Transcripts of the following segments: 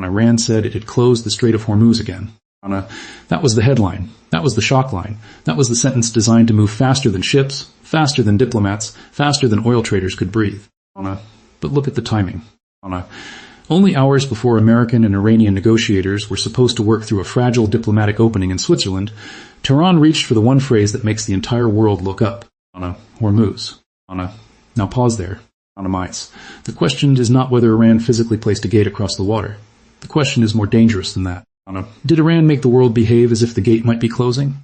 Iran said it had closed the Strait of Hormuz again. That was the headline. That was the shock line. That was the sentence designed to move faster than ships, faster than diplomats, faster than oil traders could breathe. But look at the timing. Only hours before American and Iranian negotiators were supposed to work through a fragile diplomatic opening in Switzerland, Tehran reached for the one phrase that makes the entire world look up. Hormuz. Now pause there. The question is not whether Iran physically placed a gate across the water. The question is more dangerous than that. Did Iran make the world behave as if the gate might be closing?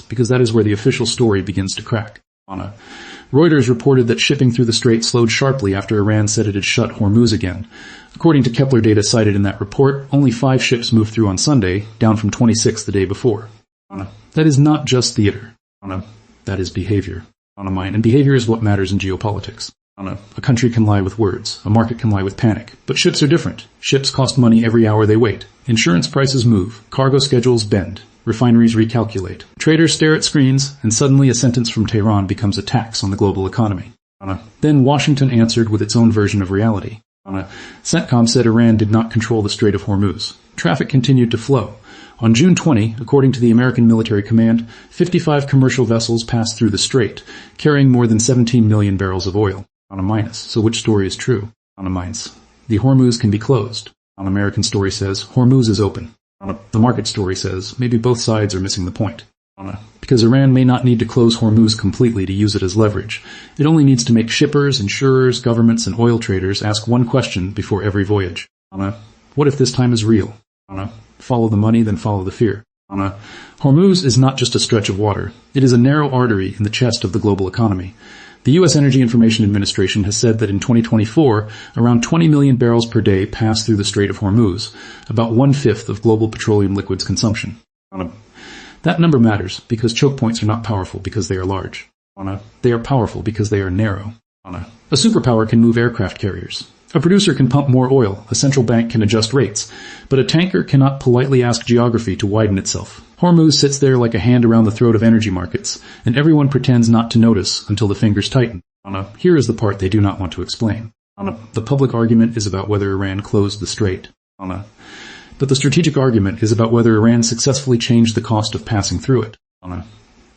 Because that is where the official story begins to crack. Reuters reported that shipping through the strait slowed sharply after Iran said it had shut Hormuz again. According to Kepler data cited in that report, only 5 ships moved through on Sunday, down from 26 the day before. That is not just theater. That is behavior. And behavior is what matters in geopolitics. A country can lie with words. A market can lie with panic. But ships are different. Ships cost money every hour they wait. Insurance prices move. Cargo schedules bend. Refineries recalculate. Traders stare at screens, and suddenly a sentence from Tehran becomes a tax on the global economy. Then Washington answered with its own version of reality. CENTCOM said Iran did not control the Strait of Hormuz. Traffic continued to flow. On June 20, according to the American military command, 55 commercial vessels passed through the strait, carrying more than 17 million barrels of oil. So which story is true? The Hormuz can be closed. American story says Hormuz is open. The market story says maybe both sides are missing the point. Because Iran may not need to close Hormuz completely to use it as leverage. It only needs to make shippers, insurers, governments, and oil traders ask one question before every voyage. What if this time is real? Follow the money, then follow the fear. Hormuz is not just a stretch of water. It is a narrow artery in the chest of the global economy. The U.S. Energy Information Administration has said that in 2024, around 20 million barrels per day passed through the Strait of Hormuz, about 1/5 of global petroleum liquids consumption. That number matters because choke points are not powerful because they are large. They are powerful because they are narrow. A superpower can move aircraft carriers. A producer can pump more oil, a central bank can adjust rates, but a tanker cannot politely ask geography to widen itself. Hormuz sits there like a hand around the throat of energy markets, and everyone pretends not to notice until the fingers tighten. Here is the part they do not want to explain. The public argument is about whether Iran closed the strait. But the strategic argument is about whether Iran successfully changed the cost of passing through it.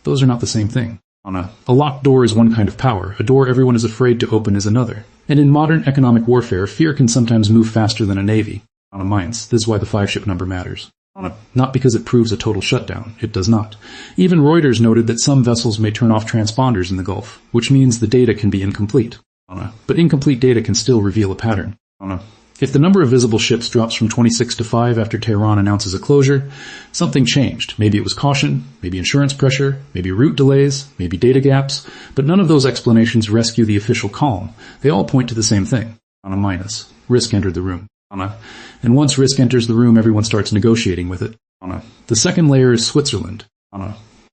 Those are not the same thing. A locked door is one kind of power. A door everyone is afraid to open is another. And in modern economic warfare, fear can sometimes move faster than a navy. This is why the 5-ship number matters. Not because it proves a total shutdown. It does not. Even Reuters noted that some vessels may turn off transponders in the Gulf, which means the data can be incomplete. But incomplete data can still reveal a pattern. If the number of visible ships drops from 26 to 5 after Tehran announces a closure, something changed. Maybe it was caution, maybe insurance pressure, maybe route delays, maybe data gaps, but none of those explanations rescue the official calm. They all point to the same thing. Risk entered the room. And once risk enters the room, everyone starts negotiating with it. The second layer is Switzerland.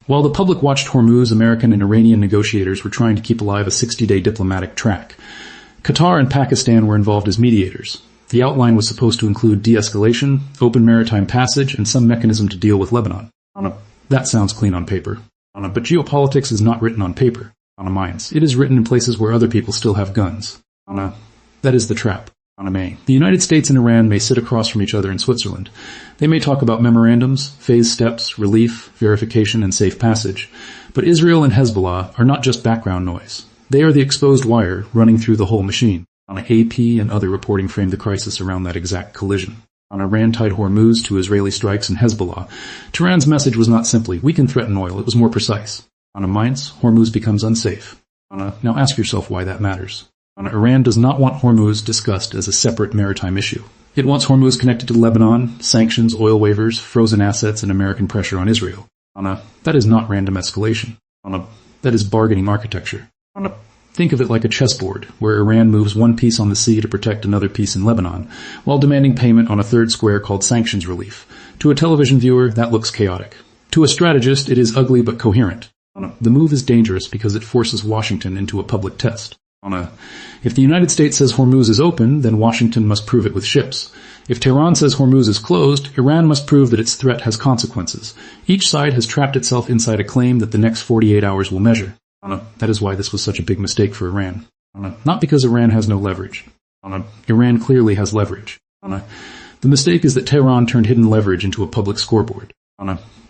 While the public watched Hormuz, American and Iranian negotiators were trying to keep alive a 60-day diplomatic track. Qatar and Pakistan were involved as mediators. The outline was supposed to include de-escalation, open maritime passage, and some mechanism to deal with Lebanon. That sounds clean on paper. But geopolitics is not written on paper. It is written in places where other people still have guns. That is the trap. The United States and Iran may sit across from each other in Switzerland. They may talk about memorandums, phase steps, relief, verification, and safe passage. But Israel and Hezbollah are not just background noise. They are the exposed wire running through the whole machine. AP and other reporting framed the crisis around that exact collision. Iran tied Hormuz to Israeli strikes and Hezbollah. Tehran's message was not simply, we can threaten oil, it was more precise. Hormuz becomes unsafe. Now ask yourself why that matters. Iran does not want Hormuz discussed as a separate maritime issue. It wants Hormuz connected to Lebanon, sanctions, oil waivers, frozen assets, and American pressure on Israel. That is not random escalation. That is bargaining architecture. Think of it like a chessboard, where Iran moves one piece on the sea to protect another piece in Lebanon, while demanding payment on a third square called sanctions relief. To a television viewer, that looks chaotic. To a strategist, it is ugly but coherent. The move is dangerous because it forces Washington into a public test. If the United States says Hormuz is open, then Washington must prove it with ships. If Tehran says Hormuz is closed, Iran must prove that its threat has consequences. Each side has trapped itself inside a claim that the next 48 hours will measure. That is why this was such a big mistake for Iran. Not because Iran has no leverage. Iran clearly has leverage. The mistake is that Tehran turned hidden leverage into a public scoreboard.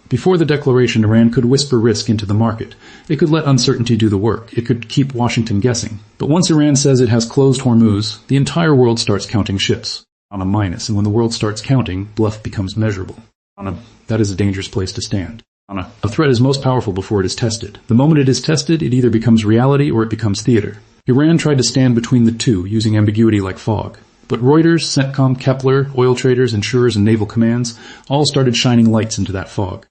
Before the declaration, Iran could whisper risk into the market. It could let uncertainty do the work. It could keep Washington guessing. But once Iran says it has closed Hormuz, the entire world starts counting ships on a minus. And when the world starts counting, bluff becomes measurable. That is a dangerous place to stand. A threat is most powerful before it is tested. The moment it is tested, it either becomes reality or it becomes theater. Iran tried to stand between the two, using ambiguity like fog. But Reuters, CENTCOM, Kepler, oil traders, insurers, and naval commands all started shining lights into that fog.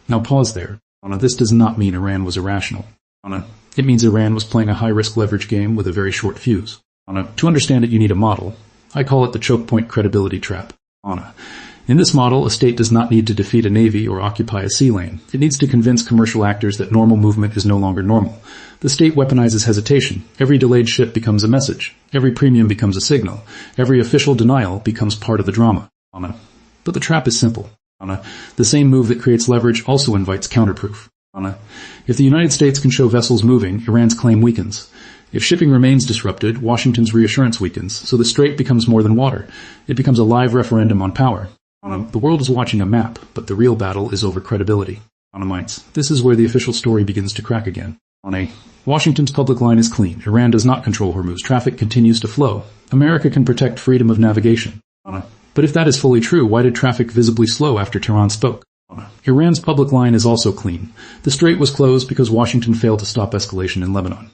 Now pause there. This does not mean Iran was irrational. It means Iran was playing a high-risk leverage game with a very short fuse. To understand it, you need a model. I call it the choke point credibility trap. In this model, a state does not need to defeat a navy or occupy a sea lane. It needs to convince commercial actors that normal movement is no longer normal. The state weaponizes hesitation. Every delayed ship becomes a message. Every premium becomes a signal. Every official denial becomes part of the drama. But the trap is simple. The same move that creates leverage also invites counterproof. If the United States can show vessels moving, Iran's claim weakens. If shipping remains disrupted, Washington's reassurance weakens, so the strait becomes more than water. It becomes a live referendum on power. The world is watching a map, but the real battle is over credibility. This is where the official story begins to crack again. Washington's public line is clean. Iran does not control Hormuz. Traffic continues to flow. America can protect freedom of navigation. But if that is fully true, why did traffic visibly slow after Tehran spoke? Iran's public line is also clean. The strait was closed because Washington failed to stop escalation in Lebanon.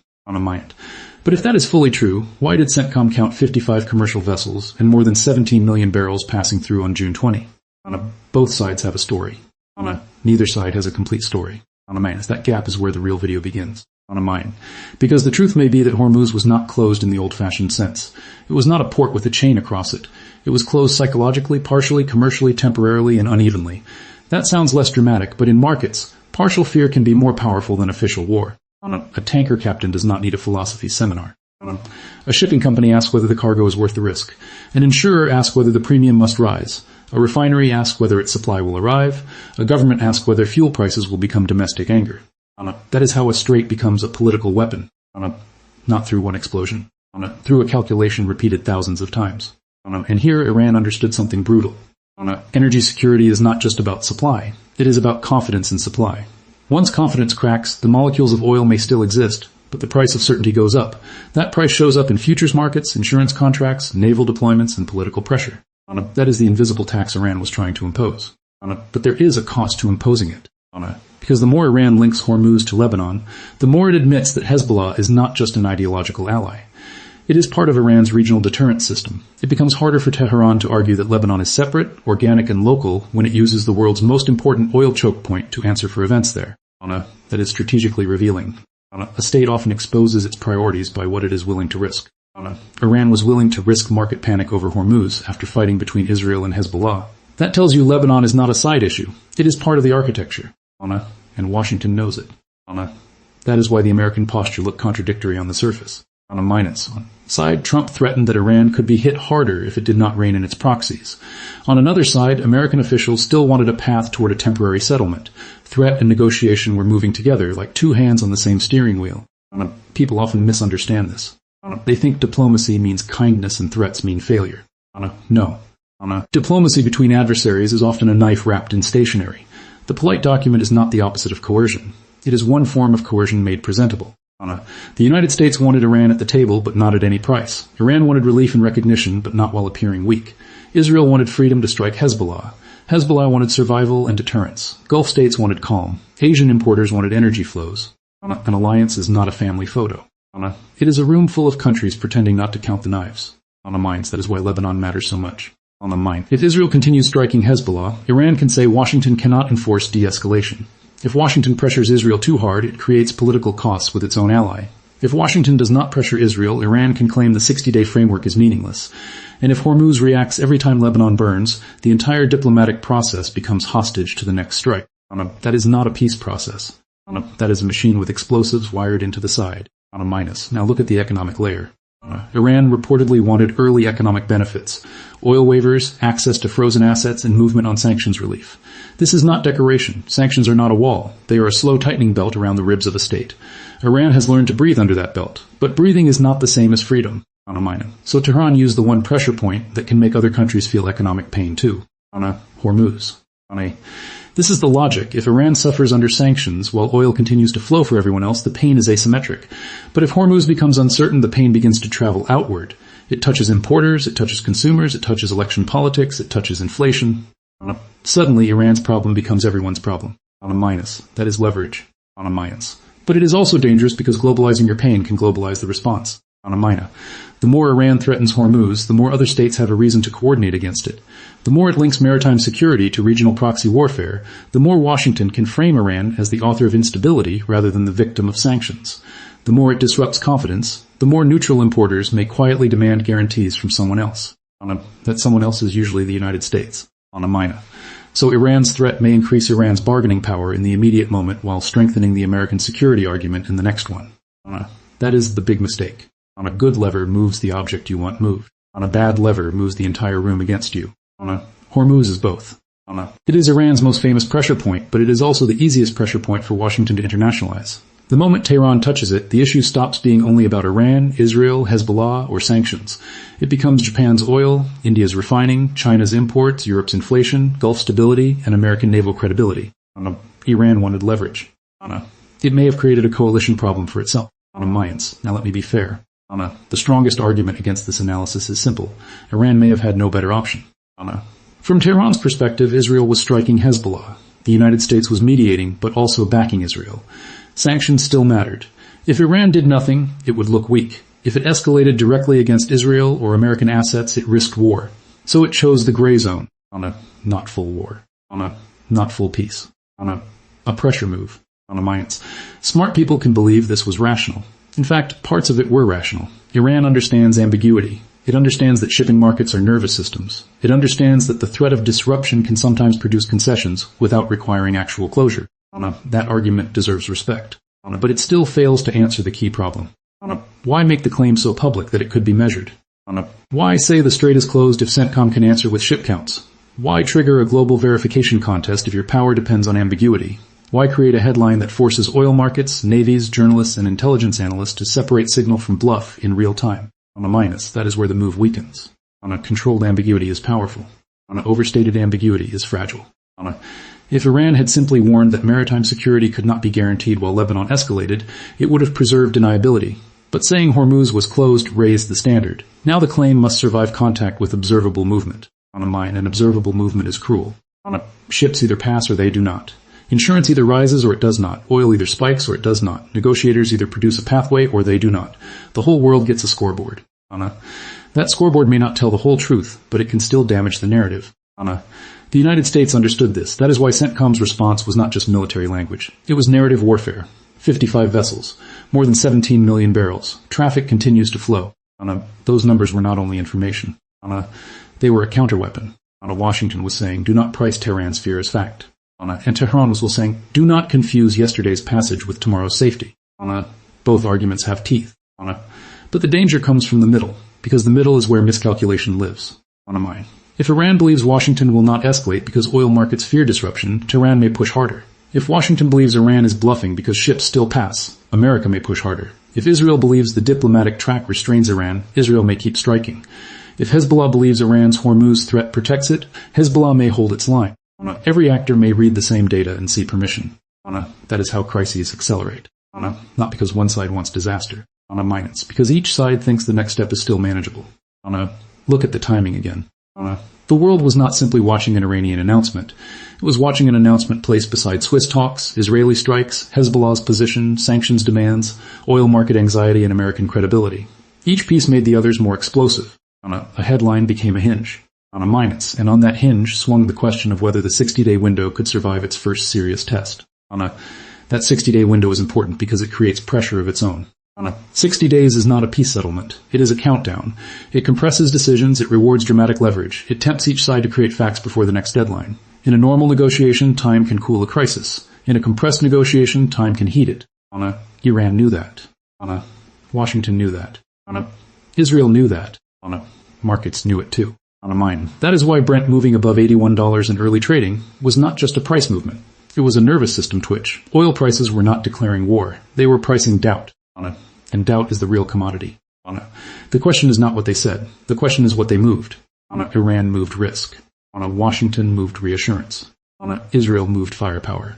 But if that is fully true, why did CENTCOM count 55 commercial vessels and more than 17 million barrels passing through on June 20? Both sides have a story. Neither side has a complete story. That gap is where the real video begins. Because the truth may be that Hormuz was not closed in the old-fashioned sense. It was not a port with a chain across it. It was closed psychologically, partially, commercially, temporarily, and unevenly. That sounds less dramatic, but in markets, partial fear can be more powerful than official war. A tanker captain does not need a philosophy seminar. A shipping company asks whether the cargo is worth the risk. An insurer asks whether the premium must rise. A refinery asks whether its supply will arrive. A government asks whether fuel prices will become domestic anger. That is how a strait becomes a political weapon. Not through one explosion. Through a calculation repeated thousands of times. And here Iran understood something brutal. Energy security is not just about supply. It is about confidence in supply. Once confidence cracks, the molecules of oil may still exist, but the price of certainty goes up. That price shows up in futures markets, insurance contracts, naval deployments, and political pressure. That is the invisible tax Iran was trying to impose. But there is a cost to imposing it. Because the more Iran links Hormuz to Lebanon, the more it admits that Hezbollah is not just an ideological ally. It is part of Iran's regional deterrence system. It becomes harder for Tehran to argue that Lebanon is separate, organic, and local when it uses the world's most important oil choke point to answer for events there. That is strategically revealing. A state often exposes its priorities by what it is willing to risk. Iran was willing to risk market panic over Hormuz after fighting between Israel and Hezbollah. That tells you Lebanon is not a side issue. It is part of the architecture. And Washington knows it. That is why the American posture looked contradictory on the surface. On a minus. On side, Trump threatened that Iran could be hit harder if it did not rein in its proxies. On another side, American officials still wanted a path toward a temporary settlement. Threat and negotiation were moving together like two hands on the same steering wheel. People often misunderstand this. They think diplomacy means kindness and threats mean failure. No. Diplomacy between adversaries is often a knife wrapped in stationery. The polite document is not the opposite of coercion. It is one form of coercion made presentable. The United States wanted Iran at the table, but not at any price. Iran wanted relief and recognition, but not while appearing weak. Israel wanted freedom to strike Hezbollah. Hezbollah wanted survival and deterrence. Gulf states wanted calm. Asian importers wanted energy flows. An alliance is not a family photo. It is a room full of countries pretending not to count the knives. That is why Lebanon matters so much. If Israel continues striking Hezbollah, Iran can say Washington cannot enforce de-escalation. If Washington pressures Israel too hard, it creates political costs with its own ally. If Washington does not pressure Israel, Iran can claim the 60-day framework is meaningless. And if Hormuz reacts every time Lebanon burns, the entire diplomatic process becomes hostage to the next strike. That is not a peace process. That is a machine with explosives wired into the side. Now look at the economic layer. Iran reportedly wanted early economic benefits, oil waivers, access to frozen assets, and movement on sanctions relief. This is not decoration. Sanctions are not a wall. They are a slow tightening belt around the ribs of a state. Iran has learned to breathe under that belt, but breathing is not the same as freedom. On a minor. So Tehran used the one pressure point that can make other countries feel economic pain too. On a Hormuz. This is the logic. If Iran suffers under sanctions while oil continues to flow for everyone else, the pain is asymmetric. But if Hormuz becomes uncertain, the pain begins to travel outward. It touches importers, it touches consumers, it touches election politics, it touches inflation. Suddenly, Iran's problem becomes everyone's problem. On a minus. That is leverage. On a minus. But it is also dangerous because globalizing your pain can globalize the response. On a minor. The more Iran threatens Hormuz, the more other states have a reason to coordinate against it. The more it links maritime security to regional proxy warfare, the more Washington can frame Iran as the author of instability rather than the victim of sanctions. The more it disrupts confidence, the more neutral importers may quietly demand guarantees from someone else. That someone else is usually the United States. On a minor. So Iran's threat may increase Iran's bargaining power in the immediate moment while strengthening the American security argument in the next one. That is the big mistake. On a good lever moves the object you want moved. On a bad lever moves the entire room against you. Hormuz is both. It is Iran's most famous pressure point, but it is also the easiest pressure point for Washington to internationalize. The moment Tehran touches it, the issue stops being only about Iran, Israel, Hezbollah, or sanctions. It becomes Japan's oil, India's refining, China's imports, Europe's inflation, Gulf stability, and American naval credibility. Iran wanted leverage. It may have created a coalition problem for itself. Now let me be fair. The strongest argument against this analysis is simple. Iran may have had no better option. From Tehran's perspective, Israel was striking Hezbollah. The United States was mediating, but also backing Israel. Sanctions still mattered. If Iran did nothing, it would look weak. If it escalated directly against Israel or American assets, it risked war. So it chose the gray zone. Not full war. Not full peace. A pressure move. Smart people can believe this was rational. In fact, parts of it were rational. Iran understands ambiguity. It understands that shipping markets are nervous systems. It understands that the threat of disruption can sometimes produce concessions without requiring actual closure. That argument deserves respect. But it still fails to answer the key problem. Why make the claim so public that it could be measured? Why say the strait is closed if CENTCOM can answer with ship counts? Why trigger a global verification contest if your power depends on ambiguity? Why create a headline that forces oil markets, navies, journalists, and intelligence analysts to separate signal from bluff in real time? That is where the move weakens. Controlled ambiguity is powerful. Overstated ambiguity is fragile. If Iran had simply warned that maritime security could not be guaranteed while Lebanon escalated, it would have preserved deniability. But saying Hormuz was closed raised the standard. Now the claim must survive contact with observable movement. An observable movement is cruel. Ships either pass or they do not. Insurance either rises or it does not. Oil either spikes or it does not. Negotiators either produce a pathway or they do not. The whole world gets a scoreboard. That scoreboard may not tell the whole truth, but it can still damage the narrative. The United States understood this. That is why CENTCOM's response was not just military language. It was narrative warfare. 55 vessels. More than 17 million barrels. Traffic continues to flow. Those numbers were not only information. They were a counterweapon. Washington was saying, do not price Tehran's fear as fact. And Tehran was saying, do not confuse yesterday's passage with tomorrow's safety. Both arguments have teeth. But the danger comes from the middle, because the middle is where miscalculation lives. If Iran believes Washington will not escalate because oil markets fear disruption, Tehran may push harder. If Washington believes Iran is bluffing because ships still pass, America may push harder. If Israel believes the diplomatic track restrains Iran, Israel may keep striking. If Hezbollah believes Iran's Hormuz threat protects it, Hezbollah may hold its line. Every actor may read the same data and see permission. That is how crises accelerate. Not because one side wants disaster. Because each side thinks the next step is still manageable. Look at the timing again. The world was not simply watching an Iranian announcement. It was watching an announcement placed beside Swiss talks, Israeli strikes, Hezbollah's position, sanctions demands, oil market anxiety, and American credibility. Each piece made the others more explosive. A headline became a hinge. And on that hinge swung the question of whether the 60-day window could survive its first serious test. That 60-day window is important because it creates pressure of its own. 60 days is not a peace settlement. It is a countdown. It compresses decisions, it rewards dramatic leverage. It tempts each side to create facts before the next deadline. In a normal negotiation, time can cool a crisis. In a compressed negotiation, time can heat it. Iran knew that. Washington knew that. Israel knew that. Markets knew it too. That is why Brent moving above $81 in early trading was not just a price movement. It was a nervous system twitch. Oil prices were not declaring war. They were pricing doubt. And doubt is the real commodity. The question is not what they said. The question is what they moved. Iran moved risk. Washington moved reassurance. Israel moved firepower.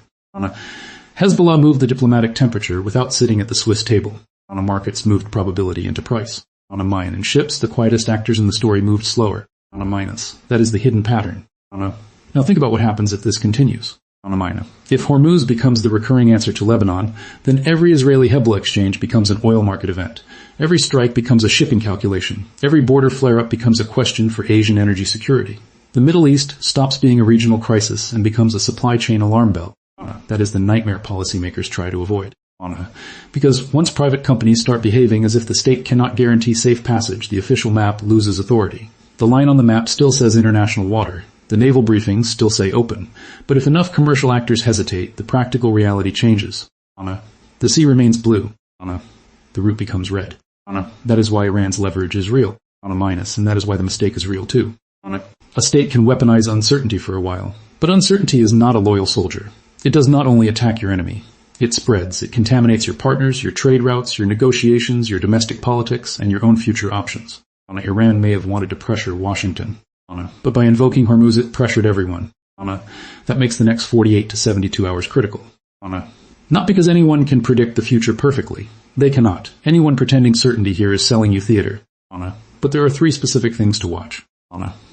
Hezbollah moved the diplomatic temperature without sitting at the Swiss table. Markets moved probability into price. Mine and ships, the quietest actors in the story, moved slower. Minus. That is the hidden pattern. Now think about what happens if this continues. If Hormuz becomes the recurring answer to Lebanon, then every Israeli-Hezbollah exchange becomes an oil market event. Every strike becomes a shipping calculation. Every border flare-up becomes a question for Asian energy security. The Middle East stops being a regional crisis and becomes a supply chain alarm bell. That is the nightmare policymakers try to avoid. Because once private companies start behaving as if the state cannot guarantee safe passage, the official map loses authority. The line on the map still says international water. The naval briefings still say open. But if enough commercial actors hesitate, the practical reality changes. The sea remains blue. The route becomes red. That is why Iran's leverage is real. Minus, and that is why the mistake is real too. A state can weaponize uncertainty for a while. But uncertainty is not a loyal soldier. It does not only attack your enemy. It spreads. It contaminates your partners, your trade routes, your negotiations, your domestic politics, and your own future options. Iran may have wanted to pressure Washington. But by invoking Hormuz, it pressured everyone. That makes the next 48 to 72 hours critical. Not because anyone can predict the future perfectly. They cannot. Anyone pretending certainty here is selling you theater. But there are 3 specific things to watch.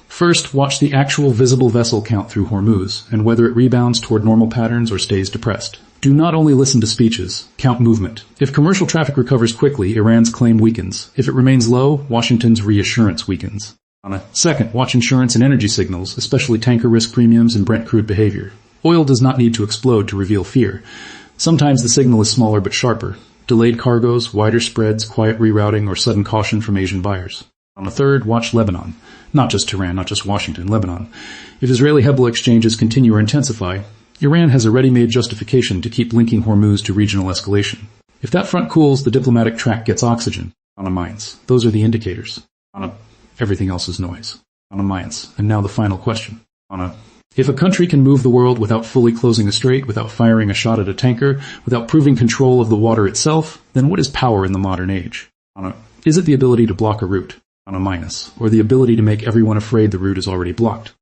First, watch the actual visible vessel count through Hormuz and whether it rebounds toward normal patterns or stays depressed. Do not only listen to speeches, count movement. If commercial traffic recovers quickly, Iran's claim weakens. If it remains low, Washington's reassurance weakens. Second, watch insurance and energy signals, especially tanker risk premiums and Brent crude behavior. Oil does not need to explode to reveal fear. Sometimes the signal is smaller but sharper. Delayed cargoes, wider spreads, quiet rerouting, or sudden caution from Asian buyers. Third, watch Lebanon. Not just Tehran, not just Washington, Lebanon. If Israeli-Hezbollah exchanges continue or intensify, Iran has a ready-made justification to keep linking Hormuz to regional escalation. If that front cools, the diplomatic track gets oxygen. Mines. Those are the indicators. Everything else is noise. Mines. And now the final question. If a country can move the world without fully closing a strait, without firing a shot at a tanker, without proving control of the water itself, then what is power in the modern age? Is it the ability to block a route? Minus. Or the ability to make everyone afraid the route is already blocked?